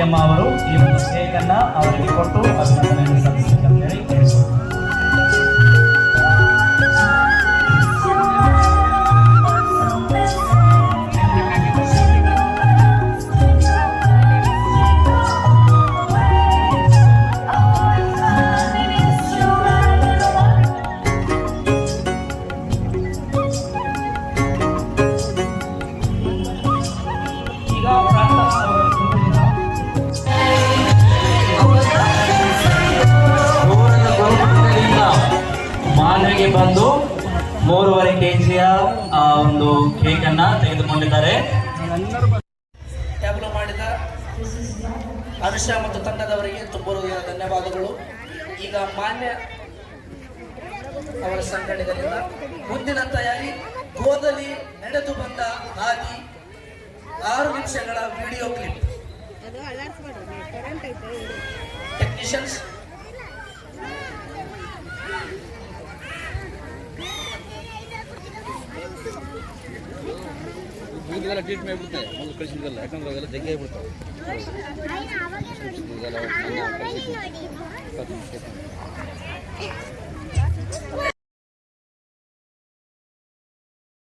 ಅಮ್ಮ ಅವರು ಈ ಒಂದು ಕೇಕ್ ಅನ್ನ ಅವರಿಗೆ ಕೊಟ್ಟು ಅಭಿನಂದನೆಯನ್ನು ಸಲ್ಲಿಸಬೇಕು ಅಂತ ಹೇಳಿ ಕೇಳಿಸ್ತಾರೆ. ಮಾನ್ಯಗೆ ಬಂದು 3.5 kg ಒಂದು ಕೇಕ್ ಅನ್ನ ತೆಗೆದುಕೊಂಡಿದ್ದಾರೆ. ಟ್ಯಾಬ್ಲೋ ಮಾಡಿದ ಅನುಷಾ ಮತ್ತು ತಂಡದವರಿಗೆ ತುಂಬ ಧನ್ಯವಾದಗಳು. ಈಗ ಮಾನ್ಯ ಅವರ ಸಂಘಟನೆಯಿಂದ ಮುಂದಿನ ತಯಾರಿ ಗೋಧಲಿ ನಡೆದು ಬಂದ ಹಾದಿ 6 ನಿಮಿಷಗಳ ವಿಡಿಯೋ ಕ್ಲಿಪ್. ಟೆಕ್ನಿಷಿಯನ್ಸ್ ಇದೆಲ್ಲ ಟ್ರೀಟ್ ಮಾಡಿಬಿಡ್ತಾರೆ ಮೊದಲು ಕಳಿಸಿದ್ದಲ್ಲ, ಯಾಕಂದ್ರೆ ಅವೆಲ್ಲ ಜಗ್ಗಿ ಆಗಿಬಿಡ್ತಾವೆ. ಇದೆಲ್ಲ